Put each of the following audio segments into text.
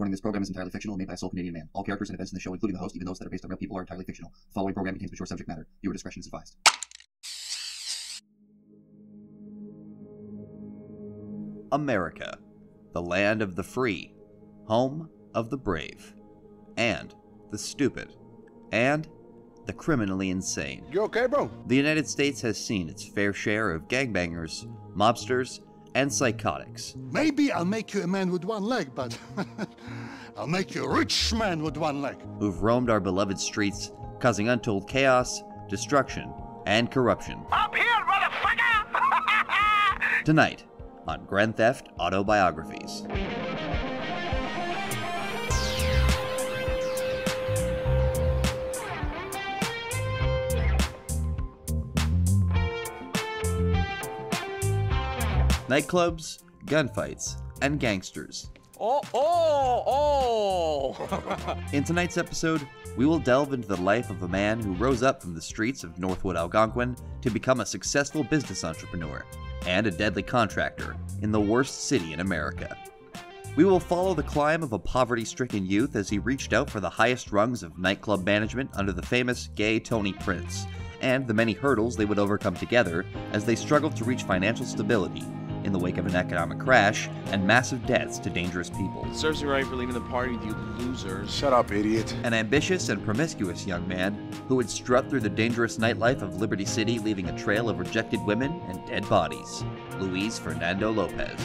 Warning, this program is entirely fictional and made by a sole Canadian man. All characters and events in the show, including the host, even those that are based on real people, are entirely fictional. The following program contains mature subject matter. Viewer discretion is advised. America, the land of the free, home of the brave, and the stupid, and the criminally insane. You okay, bro? The United States has seen its fair share of gangbangers, mobsters, and psychotics. Maybe I'll make you a man with one leg, but I'll make you a rich man with one leg. Who've roamed our beloved streets, causing untold chaos, destruction, and corruption. Up here, motherfucker! Tonight, on Grand Theft Auto Biographies. Nightclubs, gunfights, and gangsters. In tonight's episode, we will delve into the life of a man who rose up from the streets of Northwood, Algonquin to become a successful business entrepreneur and a deadly contractor in the worst city in America. We will follow the climb of a poverty-stricken youth as he reached out for the highest rungs of nightclub management under the famous gay Tony Prince, and the many hurdles they would overcome together as they struggled to reach financial stability in the wake of an economic crash and massive debts to dangerous people. Serves you right for leaving the party with you losers. Shut up, idiot. An ambitious and promiscuous young man who would strut through the dangerous nightlife of Liberty City, leaving a trail of rejected women and dead bodies. Luis Fernando Lopez.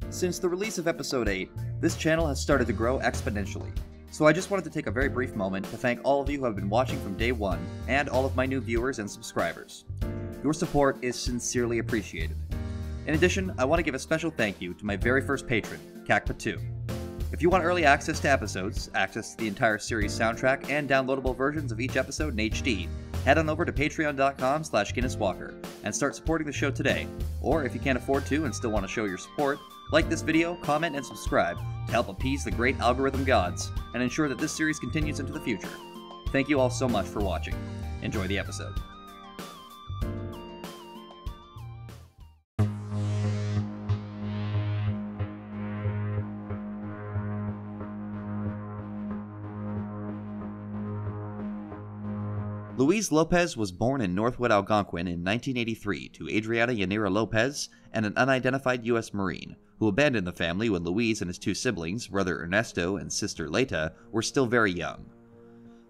Since the release of Episode 8, this channel has started to grow exponentially. So I just wanted to take a very brief moment to thank all of you who have been watching from day one, and all of my new viewers and subscribers. Your support is sincerely appreciated. In addition, I want to give a special thank you to my very first patron, Kapca 2. If you want early access to episodes, access to the entire series soundtrack, and downloadable versions of each episode in HD, head on over to patreon.com/Guiness Walker and start supporting the show today. Or if you can't afford to and still want to show your support, like this video, comment, and subscribe to help appease the great algorithm gods and ensure that this series continues into the future. Thank you all so much for watching. Enjoy the episode. Luis Lopez was born in Northwood, Algonquin in 1983 to Adriana Yanira Lopez and an unidentified U.S. Marine, who abandoned the family when Luis and his two siblings, brother Ernesto and sister Leta, were still very young.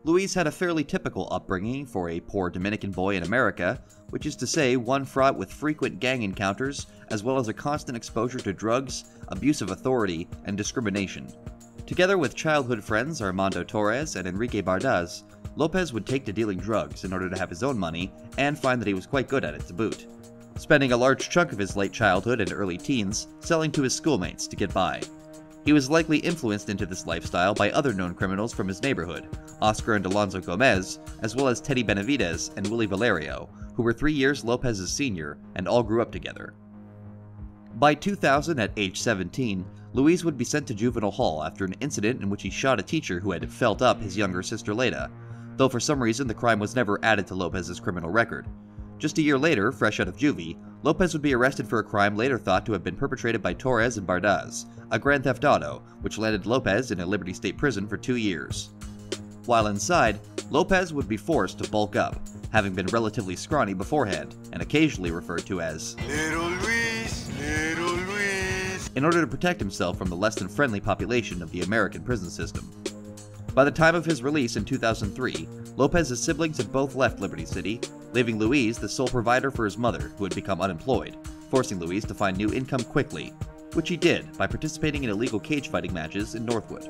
Luis had a fairly typical upbringing for a poor Dominican boy in America, which is to say one fraught with frequent gang encounters, as well as a constant exposure to drugs, abuse of authority, and discrimination. Together with childhood friends Armando Torres and Enrique Bardaz, Lopez would take to dealing drugs in order to have his own money, and find that he was quite good at it to boot, spending a large chunk of his late childhood and early teens selling to his schoolmates to get by. He was likely influenced into this lifestyle by other known criminals from his neighborhood, Oscar and Alonzo Gomez, as well as Teddy Benavides and Willie Valerio, who were 3 years Lopez's senior and all grew up together. By 2000, at age 17, Luis would be sent to juvenile hall after an incident in which he shot a teacher who had felt up his younger sister Leta, though for some reason the crime was never added to Lopez's criminal record. Just a year later, fresh out of juvie, Lopez would be arrested for a crime later thought to have been perpetrated by Torres and Bardaz, a Grand Theft Auto, which landed Lopez in a Liberty State prison for 2 years. While inside, Lopez would be forced to bulk up, having been relatively scrawny beforehand, and occasionally referred to as Little Luis, in order to protect himself from the less than friendly population of the American prison system. By the time of his release in 2003, Lopez's siblings had both left Liberty City, leaving Luis the sole provider for his mother, who had become unemployed, forcing Luis to find new income quickly, which he did by participating in illegal cage fighting matches in Northwood.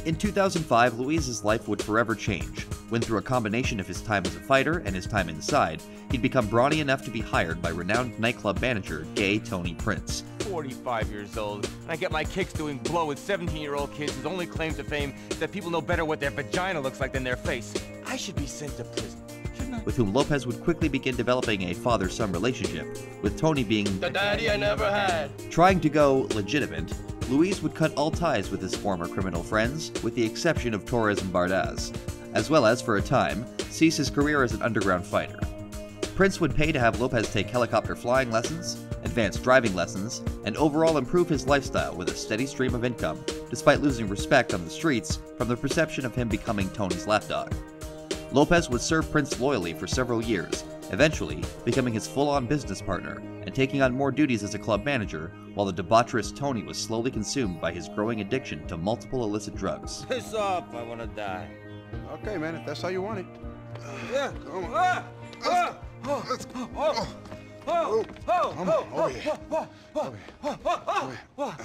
In 2005, Luis's life would forever change, when through a combination of his time as a fighter and his time inside, he'd become brawny enough to be hired by renowned nightclub manager gay Tony Prince. 45 years old, and I get my kicks doing blow with 17-year-old kids whose only claim to fame is that people know better what their vagina looks like than their face. I should be sent to prison, shouldn't I? With whom Lopez would quickly begin developing a father-son relationship, with Tony being the daddy I never had. Trying to go legitimate, Luis would cut all ties with his former criminal friends, with the exception of Torres and Bardaz, as well as, for a time, cease his career as an underground fighter. Prince would pay to have Lopez take helicopter flying lessons, advanced driving lessons, and overall improve his lifestyle with a steady stream of income, despite losing respect on the streets from the perception of him becoming Tony's lapdog. Lopez would serve Prince loyally for several years, eventually becoming his full-on business partner and taking on more duties as a club manager, while the debaucherous Tony was slowly consumed by his growing addiction to multiple illicit drugs. Piss off, I wanna die. Okay, man, if that's how you want it. Yeah. Come on. Let's go. Come on. Over here. Over here.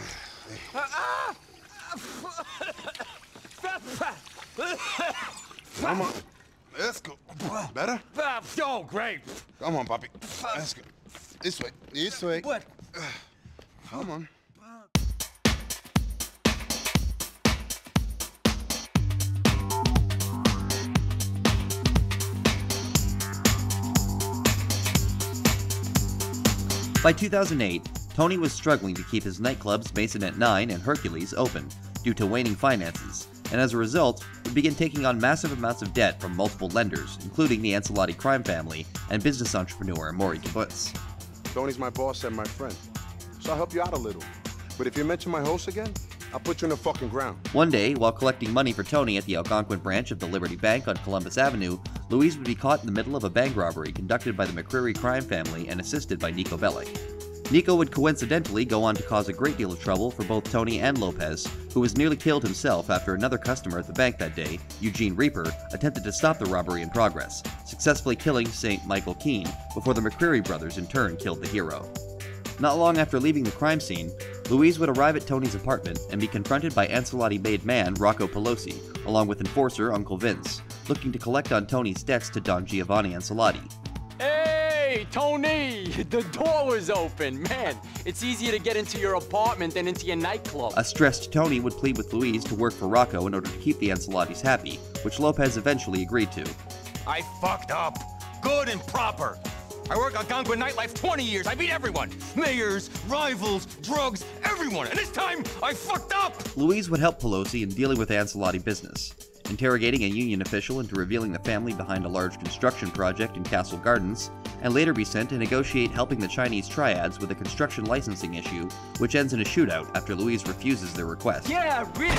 Come on. Let's go. Better? Oh, great. Come on, Poppy. Let's go. This way. This way. What? Come on. By 2008, Tony was struggling to keep his nightclubs Masonette 9 and Hercules open due to waning finances, and as a result, would begin taking on massive amounts of debt from multiple lenders, including the Ancelotti crime family and business entrepreneur Maury Kibbutz. Tony's my boss and my friend, so I'll help you out a little. But if you mention my host again, I'll put you in the fucking ground. One day, while collecting money for Tony at the Algonquin branch of the Liberty Bank on Columbus Avenue, Louise would be caught in the middle of a bank robbery conducted by the McCreary crime family and assisted by Nico Bellic. Nico would coincidentally go on to cause a great deal of trouble for both Tony and Lopez, who was nearly killed himself after another customer at the bank that day, Eugene Reaper, attempted to stop the robbery in progress, successfully killing St. Michael Keene before the McCreary brothers in turn killed the hero. Not long after leaving the crime scene, Louise would arrive at Tony's apartment and be confronted by Ancelotti-made man Rocco Pelosi, along with enforcer Uncle Vince, looking to collect on Tony's debts to Don Giovanni Ancelotti. Hey, Tony! The door was open. Man, it's easier to get into your apartment than into your nightclub. A stressed Tony would plead with Louise to work for Rocco in order to keep the Ancelottis happy, which Lopez eventually agreed to. I fucked up. Good and proper. I work Algonquin nightlife 20 years. I beat everyone. Mayors, rivals, drugs, everyone. And this time, I fucked up! Louise would help Pelosi in dealing with Ancelotti business, interrogating a union official into revealing the family behind a large construction project in Castle Gardens, and later be sent to negotiate helping the Chinese triads with a construction licensing issue, which ends in a shootout after Louise refuses their request. Yeah, really?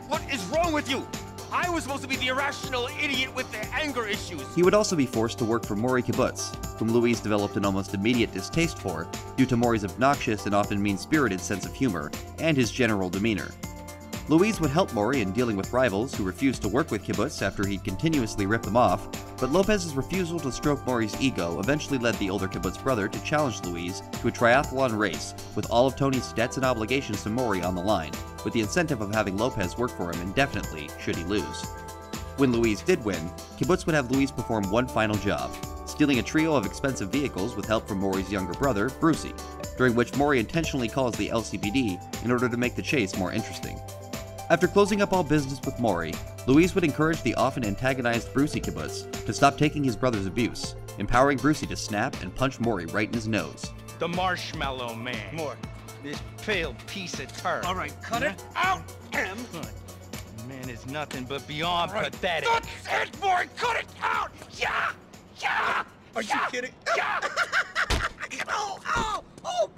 What is wrong with you? I was supposed to be the irrational idiot with the anger issues. He would also be forced to work for Maury Kibbutz, whom Louise developed an almost immediate distaste for due to Maury's obnoxious and often mean-spirited sense of humor and his general demeanor. Louise would help Maury in dealing with rivals who refused to work with Kibbutz after he'd continuously ripped them off, but Lopez's refusal to stroke Maury's ego eventually led the older Kibbutz brother to challenge Louise to a triathlon race with all of Tony's debts and obligations to Maury on the line, with the incentive of having Lopez work for him indefinitely should he lose. When Louise did win, Kibbutz would have Louise perform one final job, stealing a trio of expensive vehicles with help from Maury's younger brother, Brucey, during which Maury intentionally calls the LCPD in order to make the chase more interesting. After closing up all business with Maury, Louise would encourage the often antagonized Brucey Kibbutz to stop taking his brother's abuse, empowering Brucey to snap and punch Maury right in his nose. The marshmallow man. More. This pale piece of turd. All right, cut it out, M. Man is nothing but beyond pathetic. That's it, boy. Cut it out. Yeah, yeah. Are you kidding? Yeah. Oh,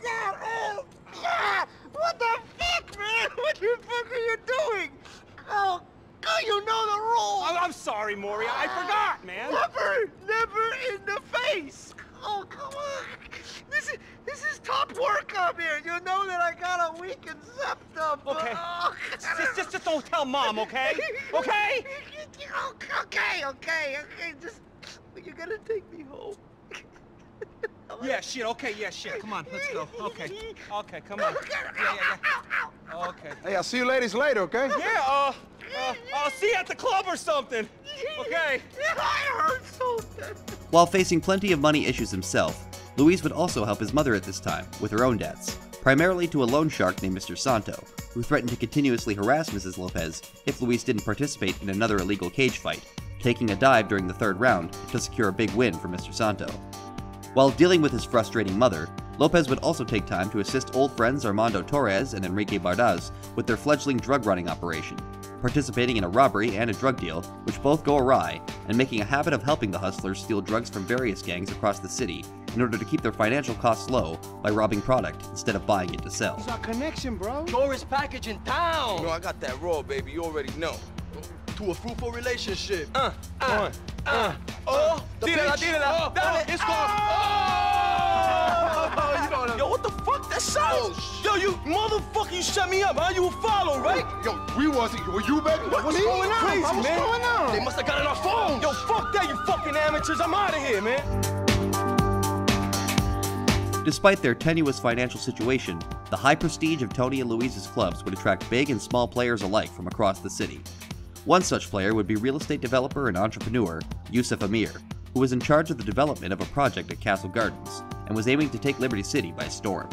God. Oh, yeah. What the fuck, man? What the fuck are you doing? Oh, you know the rules. I'm sorry, Maury. I forgot, man. Never in the face. Oh, come on. This is top work up here. You know that I got a weakened septum. Okay. Oh, Just don't tell Mom, okay? Okay? Okay. Just, you're gonna take me home. Yeah, shit. Come on, let's go. Okay, come on. Yeah. Okay. Hey, I'll see you ladies later, okay? Yeah, I'll see you at the club or something. Okay. I heard something. While facing plenty of money issues himself, Louise would also help his mother at this time with her own debts, primarily to a loan shark named Mr. Santo, who threatened to continuously harass Mrs. Lopez if Louise didn't participate in another illegal cage fight, taking a dive during the third round to secure a big win for Mr. Santo. While dealing with his frustrating mother, Lopez would also take time to assist old friends Armando Torres and Enrique Bardaz with their fledgling drug running operation, participating in a robbery and a drug deal, which both go awry, and making a habit of helping the hustlers steal drugs from various gangs across the city in order to keep their financial costs low by robbing product instead of buying it to sell. It's our connection, bro. Tourist package in town. No, I got that raw, baby. You already know. To a fruitful relationship. Oh, Tírala. Dale. It's gone. Yo, what the fuck? That sounds. Yo, you motherfucker, you set me up, huh? You a follow, right? Yo, we wasn't. Were you, baby? What's going on? Crazy, What's man. going on? They must have got it on our phones. Yo, fuck that, you fucking amateurs. I'm out of here, man. Despite their tenuous financial situation, the high prestige of Tony and Louise's clubs would attract big and small players alike from across the city. One such player would be real estate developer and entrepreneur Yusuf Amir, who was in charge of the development of a project at Castle Gardens and was aiming to take Liberty City by storm.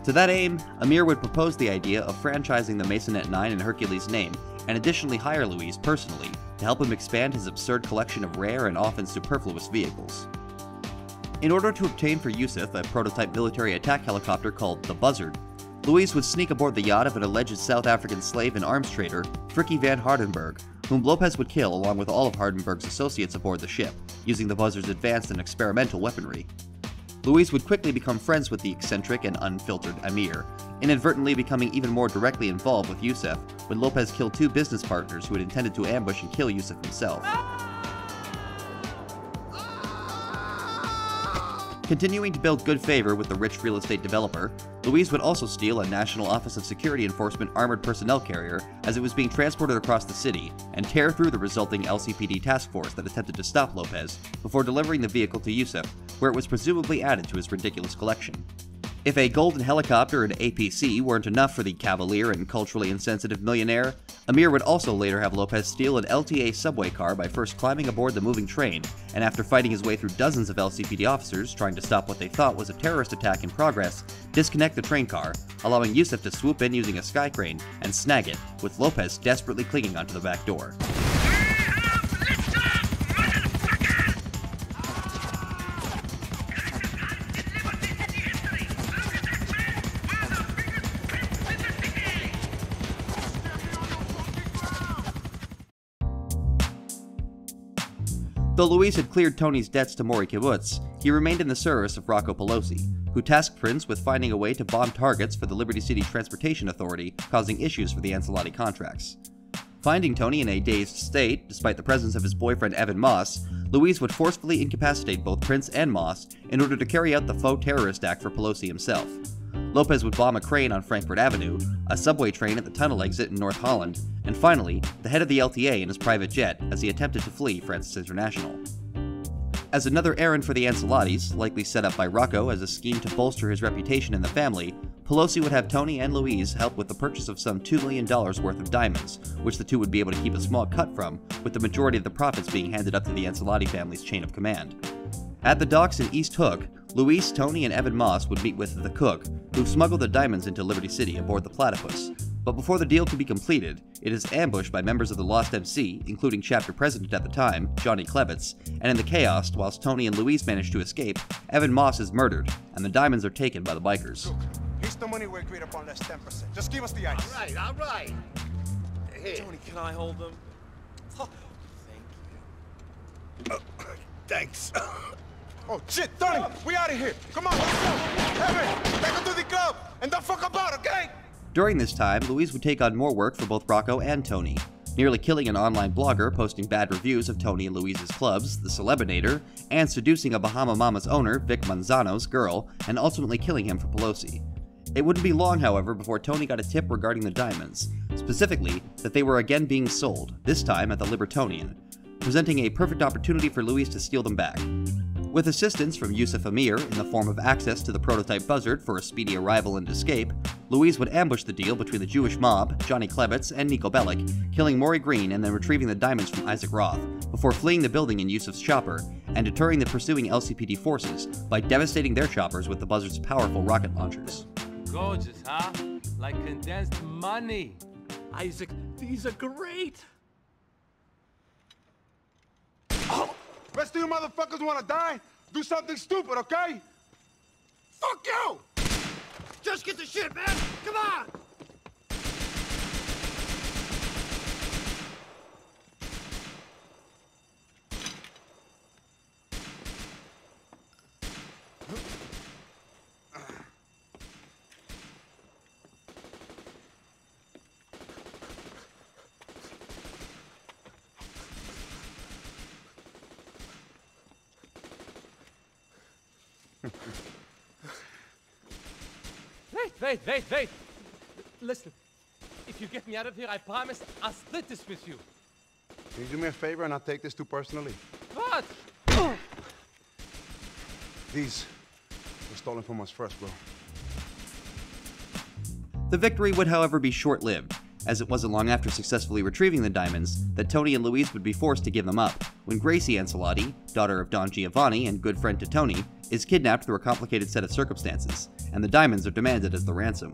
To that aim, Amir would propose the idea of franchising the Masonette 9 in Hercules' name and additionally hire Louise personally to help him expand his absurd collection of rare and often superfluous vehicles. In order to obtain for Yusuf a prototype military attack helicopter called the Buzzard, Louise would sneak aboard the yacht of an alleged South African slave and arms trader, Frikkie van Hardenberg, whom Lopez would kill along with all of Hardenberg's associates aboard the ship, using the Buzzard's advanced and experimental weaponry. Louise would quickly become friends with the eccentric and unfiltered Amir, inadvertently becoming even more directly involved with Yusuf when Lopez killed two business partners who had intended to ambush and kill Yusuf himself. Continuing to build good favor with the rich real estate developer, Louise would also steal a National Office of Security Enforcement armored personnel carrier as it was being transported across the city and tear through the resulting LCPD task force that attempted to stop Lopez before delivering the vehicle to Yusuf, where it was presumably added to his ridiculous collection. If a golden helicopter and APC weren't enough for the cavalier and culturally insensitive millionaire, Amir would also later have Lopez steal an LTA subway car by first climbing aboard the moving train, and after fighting his way through dozens of LCPD officers trying to stop what they thought was a terrorist attack in progress, disconnect the train car, allowing Yusuf to swoop in using a sky crane and snag it, with Lopez desperately clinging onto the back door. Though Louise had cleared Tony's debts to Maury Kibbutz, he remained in the service of Rocco Pelosi, who tasked Prince with finding a way to bomb targets for the Liberty City Transportation Authority, causing issues for the Ancelotti contracts. Finding Tony in a dazed state, despite the presence of his boyfriend Evan Moss, Louise would forcefully incapacitate both Prince and Moss in order to carry out the faux terrorist act for Pelosi himself. Lopez would bomb a crane on Frankfurt Avenue, a subway train at the tunnel exit in North Holland, and finally, the head of the LTA in his private jet as he attempted to flee Francis International. As another errand for the Ancelottis, likely set up by Rocco as a scheme to bolster his reputation in the family, Pelosi would have Tony and Louise help with the purchase of some $2 million worth of diamonds, which the two would be able to keep a small cut from, with the majority of the profits being handed up to the Ancelotti family's chain of command. At the docks in East Hook, Louise, Tony, and Evan Moss would meet with the cook, who smuggled the diamonds into Liberty City aboard the Platypus. But before the deal could be completed, it is ambushed by members of the Lost MC, including chapter president at the time, Johnny Klevitz, and in the chaos, whilst Tony and Louise manage to escape, Evan Moss is murdered, and the diamonds are taken by the bikers. Look, here's the money we agreed upon less 10%. Just give us the ice. All right. Here. Tony, can I hold them? Oh, thank you. Thanks. Oh, shit, Tony, we out of here. Come on, let's go. Evan, take him to the club, and don't fuck about, okay? During this time, Louise would take on more work for both Rocco and Tony, nearly killing an online blogger posting bad reviews of Tony and Louise's clubs, The Celebinator, and seducing a Bahama Mama's owner, Vic Manzano's girl, and ultimately killing him for Pelosi. It wouldn't be long, however, before Tony got a tip regarding the diamonds, specifically that they were again being sold, this time at the Libertonian, presenting a perfect opportunity for Louise to steal them back. With assistance from Yusuf Amir in the form of access to the prototype Buzzard for a speedy arrival and escape, Louise would ambush the deal between the Jewish mob, Johnny Klevitz, and Nico Bellic, killing Maury Green and then retrieving the diamonds from Isaac Roth, before fleeing the building in Yusuf's chopper, and deterring the pursuing LCPD forces by devastating their choppers with the Buzzard's powerful rocket launchers. Gorgeous, huh? Like condensed money. Isaac, these are great. Rest of you motherfuckers wanna die? Do something stupid, okay? Fuck you! Just get the shit, man. Come on. Wait! Listen, if you get me out of here, I promise I'll split this with you. Can you do me a favor and not take this too personally? What? These were stolen from us first, bro. The victory would, however, be short-lived, as it wasn't long after successfully retrieving the diamonds that Tony and Louise would be forced to give them up, when Gracie Ancelotti, daughter of Don Giovanni and good friend to Tony, is kidnapped through a complicated set of circumstances, and the diamonds are demanded as the ransom.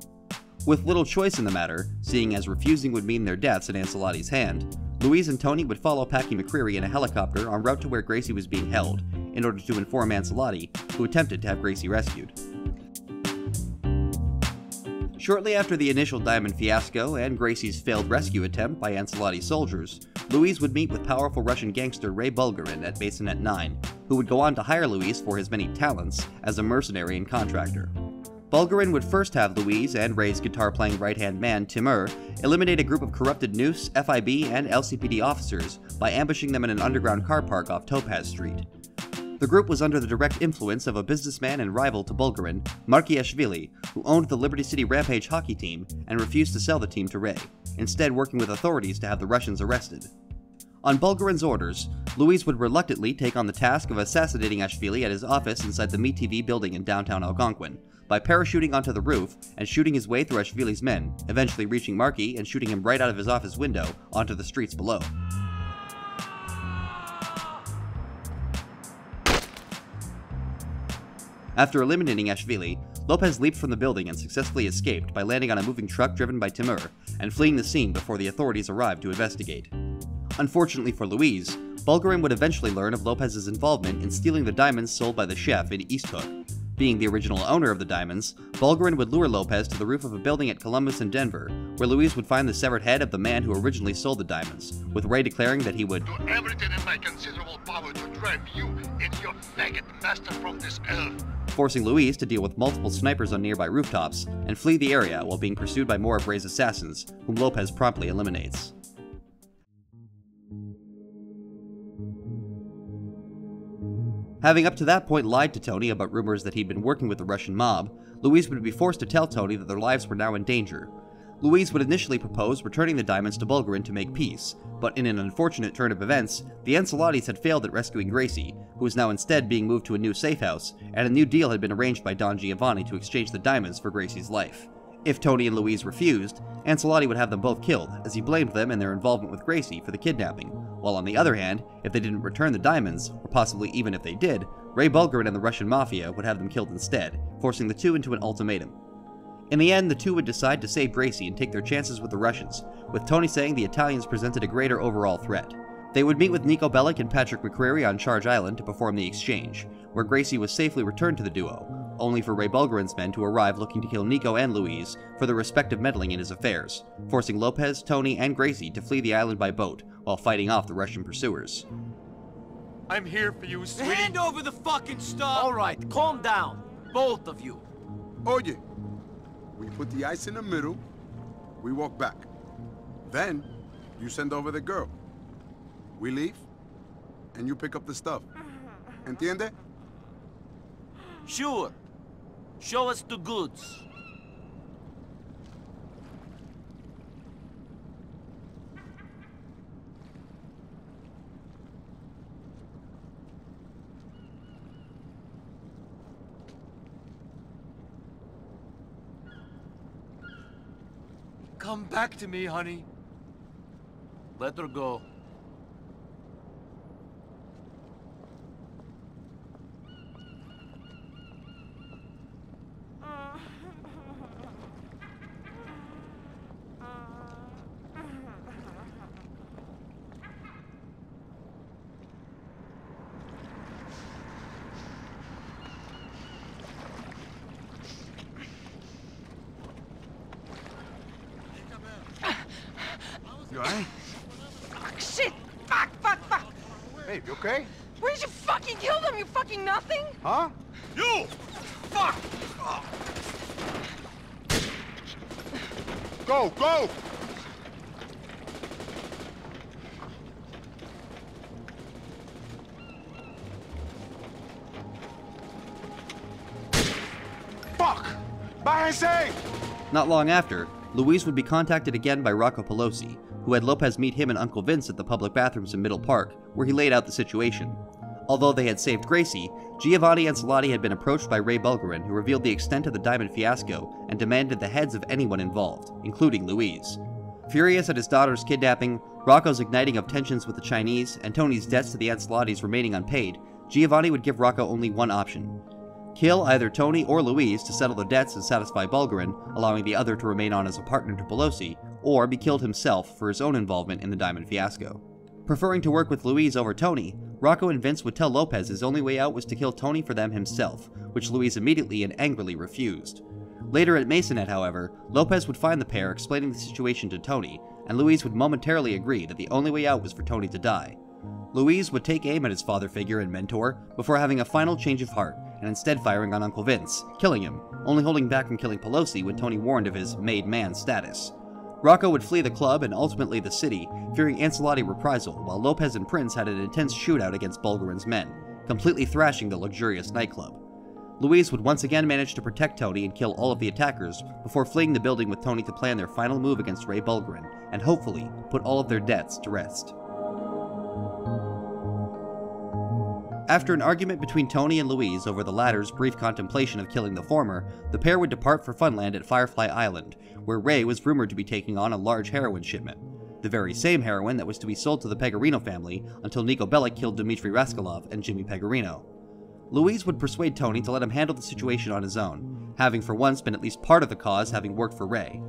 With little choice in the matter, seeing as refusing would mean their deaths in Ancelotti's hand, Louise and Tony would follow Packy McCreary in a helicopter en route to where Gracie was being held, in order to inform Ancelotti, who attempted to have Gracie rescued. Shortly after the initial diamond fiasco and Gracie's failed rescue attempt by Ancelotti's soldiers, Louise would meet with powerful Russian gangster Ray Bulgarin at Bassinet 9, who would go on to hire Louise for his many talents as a mercenary and contractor. Bulgarin would first have Louise and Ray's guitar-playing right-hand man, Timur, eliminate a group of corrupted Noose, FIB, and LCPD officers by ambushing them in an underground car park off Topaz Street. The group was under the direct influence of a businessman and rival to Bulgarin, Markiashvili, who owned the Liberty City Rampage hockey team and refused to sell the team to Ray, instead working with authorities to have the Russians arrested. On Bulgarin's orders, Louise would reluctantly take on the task of assassinating Ashvili at his office inside the MeTV building in downtown Algonquin, by parachuting onto the roof and shooting his way through Ashvili's men, eventually reaching Markey and shooting him right out of his office window onto the streets below. After eliminating Ashvili, Lopez leaped from the building and successfully escaped by landing on a moving truck driven by Timur and fleeing the scene before the authorities arrived to investigate. Unfortunately for Louise, Bulgarin would eventually learn of Lopez's involvement in stealing the diamonds sold by the chef in East Hook. Being the original owner of the diamonds, Bulgarin would lure Lopez to the roof of a building at Columbus and Denver, where Louise would find the severed head of the man who originally sold the diamonds, with Ray declaring that he would do everything in my considerable power to drive you and your faggot master from this earth. Forcing Louise to deal with multiple snipers on nearby rooftops and flee the area while being pursued by more of Ray's assassins, whom Lopez promptly eliminates. Having up to that point lied to Tony about rumors that he'd been working with the Russian mob, Louise would be forced to tell Tony that their lives were now in danger. Louise would initially propose returning the diamonds to Bulgarin to make peace, but in an unfortunate turn of events, the Ancelottis had failed at rescuing Gracie, who was now instead being moved to a new safe house, and a new deal had been arranged by Don Giovanni to exchange the diamonds for Gracie's life. If Tony and Louise refused, Ancelotti would have them both killed, as he blamed them and their involvement with Gracie for the kidnapping, while on the other hand, if they didn't return the diamonds, or possibly even if they did, Ray Bulgarin and the Russian Mafia would have them killed instead, forcing the two into an ultimatum. In the end, the two would decide to save Gracie and take their chances with the Russians, with Tony saying the Italians presented a greater overall threat. They would meet with Nico Bellic and Patrick McCreary on Charge Island to perform the exchange, where Gracie was safely returned to the duo, only for Ray Bulgarin's men to arrive looking to kill Nico and Louise for their respective meddling in his affairs, forcing Lopez, Tony, and Gracie to flee the island by boat while fighting off the Russian pursuers. I'm here for you, sweetie. Hand over the fucking stuff! All right, calm down, both of you. Oye, we put the ice in the middle, we walk back. Then, you send over the girl. We leave, and you pick up the stuff. Entiende? Sure. Show us the goods. Come back to me, honey. Let her go. You alright? Shit! Fuck! Babe, you okay? Where did you fucking kill them, you fucking nothing? Huh? You! Fuck! Go, go! Bájense! Not long after, Luis would be contacted again by Rocco Pelosi, who had Lopez meet him and Uncle Vince at the public bathrooms in Middle Park, where he laid out the situation. Although they had saved Gracie, Giovanni and Salati had been approached by Ray Bulgarin, who revealed the extent of the diamond fiasco and demanded the heads of anyone involved, including Luis. Furious at his daughter's kidnapping, Rocco's igniting of tensions with the Chinese, and Tony's debts to the Ansalatis remaining unpaid, Giovanni would give Rocco only one option: kill either Tony or Luis to settle the debts and satisfy Bulgarin, allowing the other to remain on as a partner to Pelosi, or be killed himself for his own involvement in the diamond fiasco. Preferring to work with Luis over Tony, Rocco and Vince would tell Lopez his only way out was to kill Tony for them himself, which Luis immediately and angrily refused. Later at Masonette, however, Lopez would find the pair explaining the situation to Tony, and Luis would momentarily agree that the only way out was for Tony to die. Luis would take aim at his father figure and mentor before having a final change of heart and instead firing on Uncle Vince, killing him, only holding back from killing Pelosi when Tony warned of his made man status. Rocco would flee the club and ultimately the city, fearing Ancelotti reprisal, while Lopez and Prince had an intense shootout against Bulgarin's men, completely thrashing the luxurious nightclub. Luis would once again manage to protect Tony and kill all of the attackers before fleeing the building with Tony to plan their final move against Ray Bulgarin, and hopefully put all of their debts to rest. After an argument between Tony and Luis over the latter's brief contemplation of killing the former, the pair would depart for Funland at Firefly Island, where Ray was rumored to be taking on a large heroin shipment. The very same heroin that was to be sold to the Pegorino family until Niko Bellic killed Dmitry Raskolov and Jimmy Pegorino. Luis would persuade Tony to let him handle the situation on his own, having for once been at least part of the cause having worked for Ray.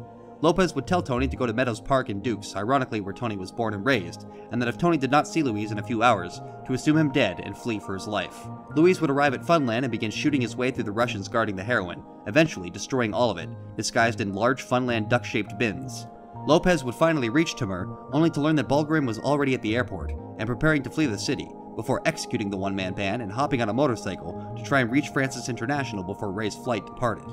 Lopez would tell Tony to go to Meadows Park in Dukes, ironically where Tony was born and raised, and that if Tony did not see Luis in a few hours, to assume him dead and flee for his life. Luis would arrive at Funland and begin shooting his way through the Russians guarding the heroin, eventually destroying all of it, disguised in large Funland duck-shaped bins. Lopez would finally reach Timur, only to learn that Bulgarin was already at the airport, and preparing to flee the city, before executing the one-man band and hopping on a motorcycle to try and reach Francis International before Ray's flight departed.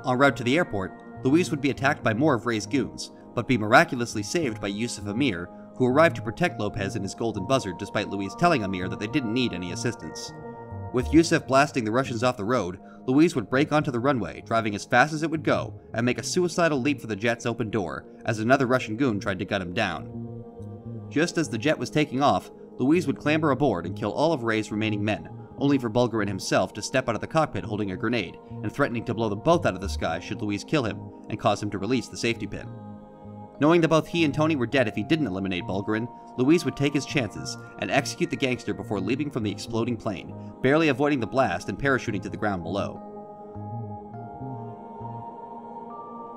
En route to the airport, Luis would be attacked by more of Ray's goons, but be miraculously saved by Yusuf Amir, who arrived to protect Lopez and his golden buzzard despite Luis telling Amir that they didn't need any assistance. With Yusuf blasting the Russians off the road, Luis would break onto the runway, driving as fast as it would go, and make a suicidal leap for the jet's open door, as another Russian goon tried to gun him down. Just as the jet was taking off, Luis would clamber aboard and kill all of Ray's remaining men, only for Bulgarin himself to step out of the cockpit holding a grenade, and threatening to blow them both out of the sky should Luis kill him, and cause him to release the safety pin. Knowing that both he and Tony were dead if he didn't eliminate Bulgarin, Luis would take his chances, and execute the gangster before leaping from the exploding plane, barely avoiding the blast and parachuting to the ground below.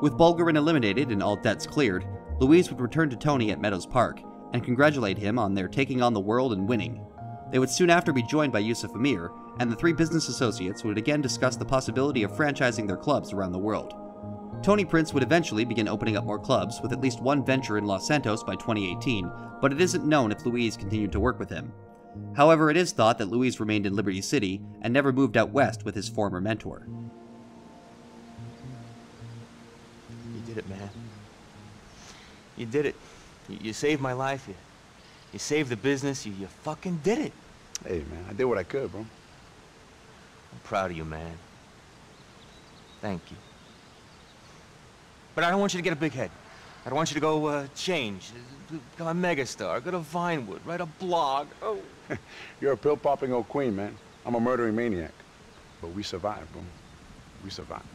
With Bulgarin eliminated and all debts cleared, Luis would return to Tony at Meadows Park, and congratulate him on their taking on the world and winning. They would soon after be joined by Yusuf Amir, and the three business associates would again discuss the possibility of franchising their clubs around the world. Tony Prince would eventually begin opening up more clubs, with at least one venture in Los Santos by 2018, but it isn't known if Luis continued to work with him. However, it is thought that Luis remained in Liberty City and never moved out west with his former mentor. You did it, man. You did it. You saved my life. You saved the business. You fucking did it. Hey, man, I did what I could, bro. I'm proud of you, man. Thank you. But I don't want you to get a big head. I don't want you to go change, become a megastar, go to Vinewood, write a blog. Oh. You're a pill-popping old queen, man. I'm a murdering maniac. But we survived, bro. We survived.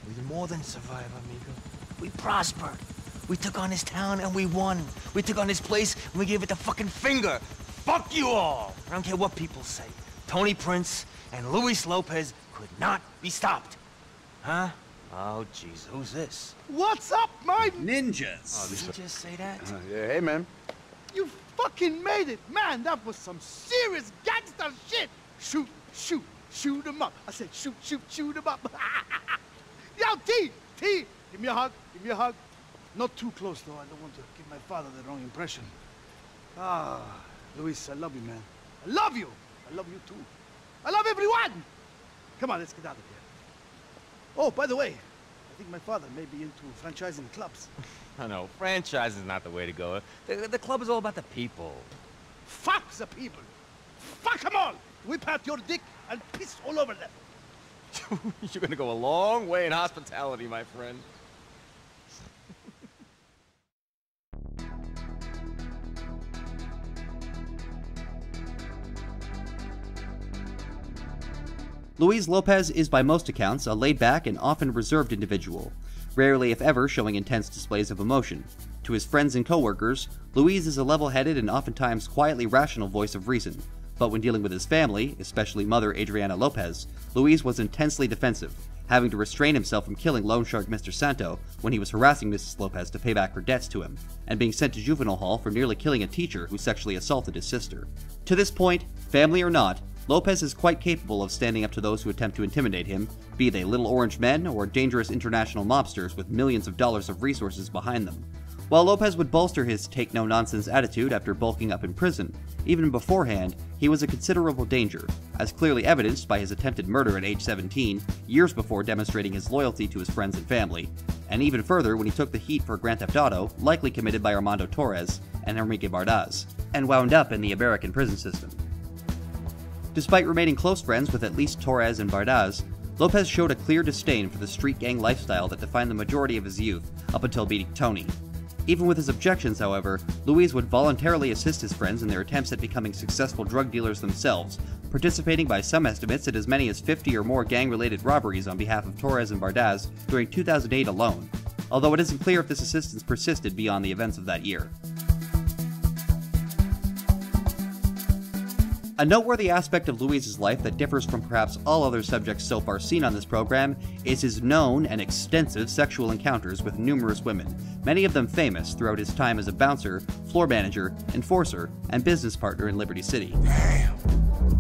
We did more than survive, amigo. We prospered. We took on his town and we won. We took on his place and we gave it the fucking finger. Fuck you all! I don't care what people say. Tony Prince and Luis Lopez could not be stopped. Huh? Oh, jeez, who's this? What's up, my Ninjas! Oh, did you just say that? Yeah, hey, man. You fucking made it! Man, that was some serious gangster shit! Shoot, shoot, shoot 'em up. I said shoot, shoot, shoot 'em up. Yo, T! Give me a hug, give me a hug. Not too close, though. I don't want to give my father the wrong impression. Ah, Luis, I love you, man. I love you! I love you, too. I love everyone! Come on, let's get out of here. Oh, by the way, I think my father may be into franchising clubs. I know, franchise is not the way to go. The club is all about the people. Fuck the people! Fuck them all! Whip out your dick and piss all over them. You're gonna go a long way in hospitality, my friend. Luis Lopez is by most accounts a laid-back and often reserved individual, rarely if ever showing intense displays of emotion. To his friends and co-workers, Luis is a level-headed and oftentimes quietly rational voice of reason, but when dealing with his family, especially mother Adriana Lopez, Luis was intensely defensive, having to restrain himself from killing loan shark Mr. Santo when he was harassing Mrs. Lopez to pay back her debts to him, and being sent to juvenile hall for nearly killing a teacher who sexually assaulted his sister. To this point, family or not, Lopez is quite capable of standing up to those who attempt to intimidate him, be they little orange men or dangerous international mobsters with millions of dollars of resources behind them. While Lopez would bolster his take-no-nonsense attitude after bulking up in prison, even beforehand, he was a considerable danger, as clearly evidenced by his attempted murder at age 17, years before demonstrating his loyalty to his friends and family, and even further when he took the heat for Grand Theft Auto, likely committed by Armando Torres and Enrique Bardaz, and wound up in the American prison system. Despite remaining close friends with at least Torres and Bardaz, Lopez showed a clear disdain for the street gang lifestyle that defined the majority of his youth, up until meeting Tony. Even with his objections, however, Luis would voluntarily assist his friends in their attempts at becoming successful drug dealers themselves, participating by some estimates at as many as 50 or more gang-related robberies on behalf of Torres and Bardaz during 2008 alone, although it isn't clear if this assistance persisted beyond the events of that year. A noteworthy aspect of Luis's life that differs from perhaps all other subjects so far seen on this program is his known and extensive sexual encounters with numerous women, many of them famous throughout his time as a bouncer, floor manager, enforcer, and business partner in Liberty City. Damn,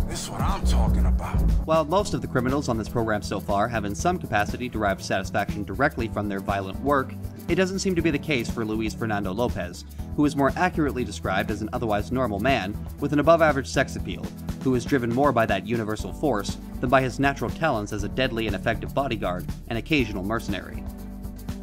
this is what I'm talking about. While most of the criminals on this program so far have in some capacity derived satisfaction directly from their violent work, it doesn't seem to be the case for Luis Fernando Lopez, who is more accurately described as an otherwise normal man with an above-average sex appeal, who is driven more by that universal force than by his natural talents as a deadly and effective bodyguard and occasional mercenary.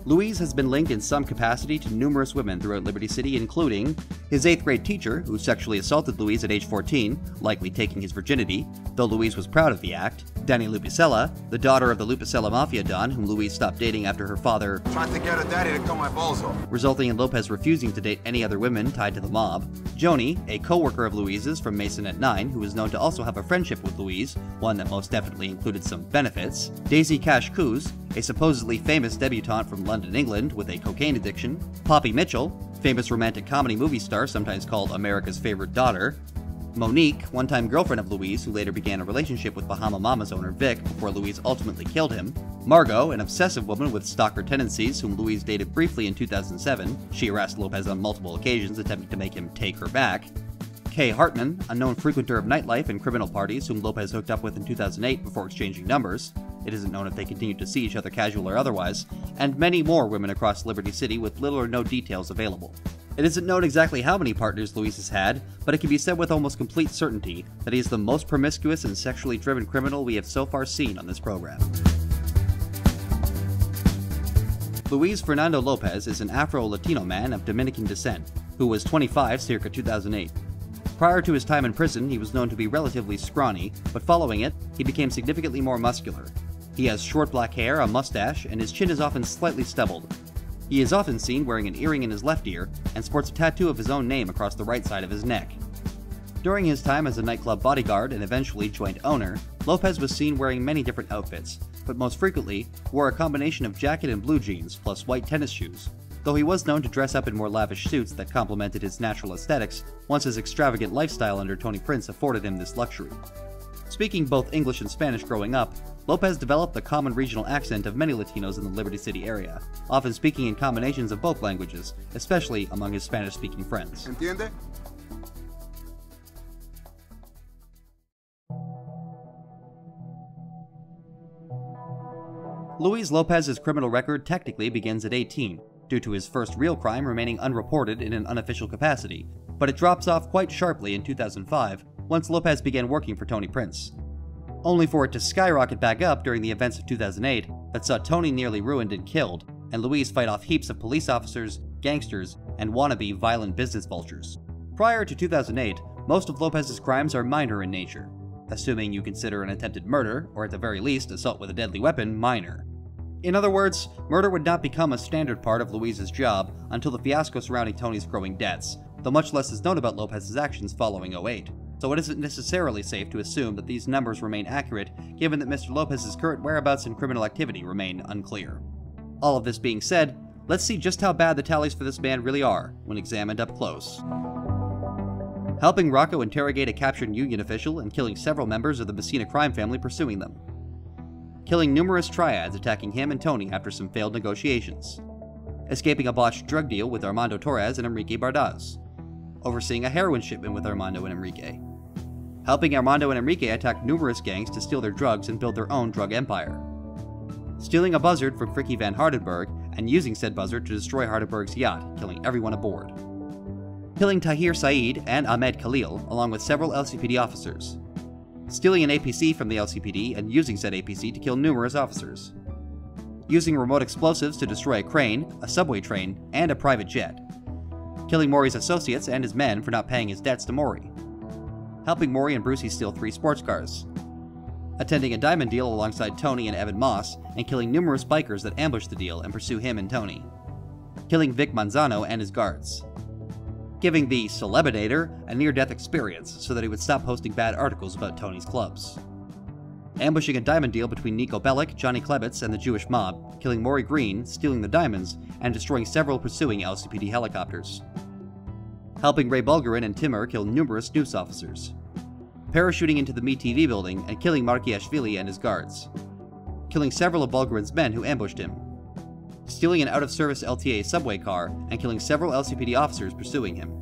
Luis has been linked in some capacity to numerous women throughout Liberty City, including his 8th grade teacher, who sexually assaulted Luis at age 14, likely taking his virginity, though Luis was proud of the act, Danny Lupicella, the daughter of the Lupicella Mafia Don, whom Luis stopped dating after her father Tried to get her daddy to cut my balls off, resulting in Lopez refusing to date any other women tied to the mob, Joni, a co-worker of Luis's from Mason at 9, who was known to also have a friendship with Luis, one that most definitely included some benefits, Daisy Cash Coos, a supposedly famous debutante from London, England, with a cocaine addiction, Poppy Mitchell, famous romantic comedy movie star sometimes called America's favorite daughter, Monique, one-time girlfriend of Luis who later began a relationship with Bahama Mama's owner Vic before Luis ultimately killed him, Margot, an obsessive woman with stalker tendencies whom Luis dated briefly in 2007, she harassed Lopez on multiple occasions attempting to make him take her back, Kay Hartman, a known frequenter of nightlife and criminal parties whom Lopez hooked up with in 2008 before exchanging numbers, it isn't known if they continued to see each other casual or otherwise, and many more women across Liberty City with little or no details available. It isn't known exactly how many partners Luis has had, but it can be said with almost complete certainty that he is the most promiscuous and sexually driven criminal we have so far seen on this program. Luis Fernando Lopez is an Afro-Latino man of Dominican descent, who was 25 circa 2008. Prior to his time in prison, he was known to be relatively scrawny, but following it, he became significantly more muscular. He has short black hair, a mustache, and his chin is often slightly stubbled. He is often seen wearing an earring in his left ear and sports a tattoo of his own name across the right side of his neck. During his time as a nightclub bodyguard and eventually joint owner, Lopez was seen wearing many different outfits, but most frequently wore a combination of jacket and blue jeans plus white tennis shoes, though he was known to dress up in more lavish suits that complemented his natural aesthetics once his extravagant lifestyle under Tony Prince afforded him this luxury. Speaking both English and Spanish growing up, Lopez developed the common regional accent of many Latinos in the Liberty City area, often speaking in combinations of both languages, especially among his Spanish-speaking friends. ¿Entiende? Luis Lopez's criminal record technically begins at 18, due to his first real crime remaining unreported in an unofficial capacity, but it drops off quite sharply in 2005 once Lopez began working for Tony Prince, only for it to skyrocket back up during the events of 2008 that saw Tony nearly ruined and killed, and Luis fight off heaps of police officers, gangsters, and wannabe violent business vultures. Prior to 2008, most of Lopez's crimes are minor in nature. assuming you consider an attempted murder, or at the very least assault with a deadly weapon, minor. In other words, murder would not become a standard part of Luis's job until the fiasco surrounding Tony's growing debts, though much less is known about Lopez's actions following 08. So it isn't necessarily safe to assume that these numbers remain accurate, given that Mr. Lopez's current whereabouts and criminal activity remain unclear. All of this being said, let's see just how bad the tallies for this man really are when examined up close. Helping Rocco interrogate a captured Union official and killing several members of the Messina crime family pursuing them. Killing numerous triads attacking him and Tony after some failed negotiations. Escaping a botched drug deal with Armando Torres and Enrique Bardaz. Overseeing a heroin shipment with Armando and Enrique. Helping Armando and Enrique attack numerous gangs to steal their drugs and build their own drug empire. Stealing a buzzard from Frickie van Hardenberg and using said buzzard to destroy Hardenberg's yacht, killing everyone aboard. Killing Tahir Saeed and Ahmed Khalil, along with several LCPD officers. Stealing an APC from the LCPD and using said APC to kill numerous officers. Using remote explosives to destroy a crane, a subway train, and a private jet. Killing Maury's associates and his men for not paying his debts to Maury. Helping Maury and Brucey steal 3 sports cars. Attending a diamond deal alongside Tony and Evan Moss, and killing numerous bikers that ambush the deal and pursue him and Tony. Killing Vic Manzano and his guards. Giving the Celebidator a near-death experience so that he would stop posting bad articles about Tony's clubs. Ambushing a diamond deal between Nico Bellic, Johnny Klebitz, and the Jewish mob, killing Maury Green, stealing the diamonds, and destroying several pursuing LCPD helicopters. Helping Ray Bulgarin and Timur kill numerous news officers. Parachuting into the MeTV building and killing Markiashvili and his guards. Killing several of Bulgarin's men who ambushed him. Stealing an out-of-service LTA subway car and killing several LCPD officers pursuing him.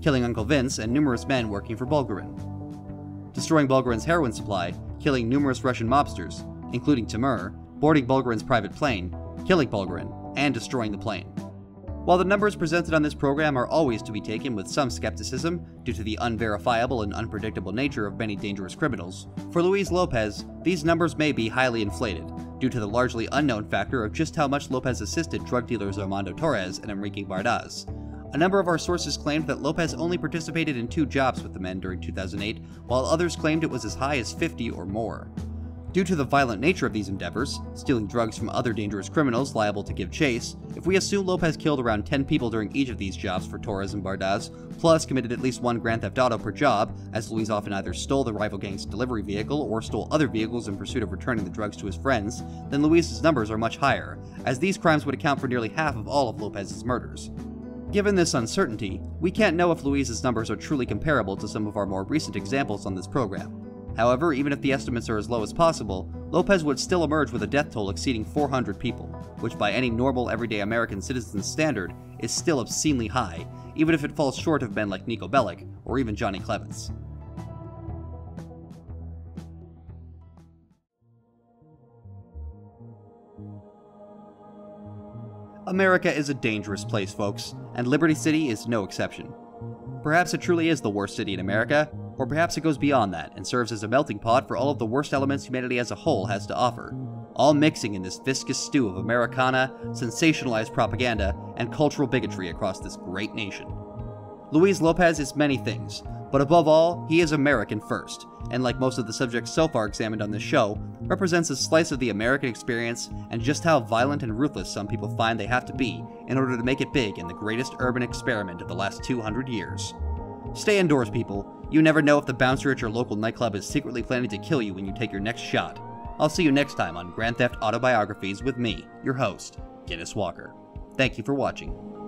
Killing Uncle Vince and numerous men working for Bulgarin. Destroying Bulgarin's heroin supply, killing numerous Russian mobsters, including Timur, boarding Bulgarin's private plane, killing Bulgarin, and destroying the plane. While the numbers presented on this program are always to be taken with some skepticism due to the unverifiable and unpredictable nature of many dangerous criminals, for Luis Lopez, these numbers may be highly inflated, due to the largely unknown factor of just how much Lopez assisted drug dealers Armando Torres and Enrique Bardaz. A number of our sources claimed that Lopez only participated in 2 jobs with the men during 2008, while others claimed it was as high as 50 or more. Due to the violent nature of these endeavors, stealing drugs from other dangerous criminals liable to give chase, if we assume Lopez killed around 10 people during each of these jobs for Torres and Bardaz, plus committed at least 1 Grand Theft Auto per job, as Luis often either stole the rival gang's delivery vehicle or stole other vehicles in pursuit of returning the drugs to his friends, then Luis's numbers are much higher, as these crimes would account for nearly half of all of Lopez's murders. Given this uncertainty, we can't know if Luis's numbers are truly comparable to some of our more recent examples on this program. However, even if the estimates are as low as possible, Lopez would still emerge with a death toll exceeding 400 people, which by any normal everyday American citizen's standard is still obscenely high, even if it falls short of men like Nico Bellic or even Johnny Klebitz. America is a dangerous place, folks, and Liberty City is no exception. Perhaps it truly is the worst city in America, or perhaps it goes beyond that and serves as a melting pot for all of the worst elements humanity as a whole has to offer, all mixing in this viscous stew of Americana, sensationalized propaganda, and cultural bigotry across this great nation. Luis Lopez is many things, but above all, he is American first, and like most of the subjects so far examined on this show, represents a slice of the American experience and just how violent and ruthless some people find they have to be in order to make it big in the greatest urban experiment of the last 200 years. Stay indoors, people. You never know if the bouncer at your local nightclub is secretly planning to kill you when you take your next shot. I'll see you next time on Grand Theft Auto Biographies with me, your host, Guiness Walker. Thank you for watching.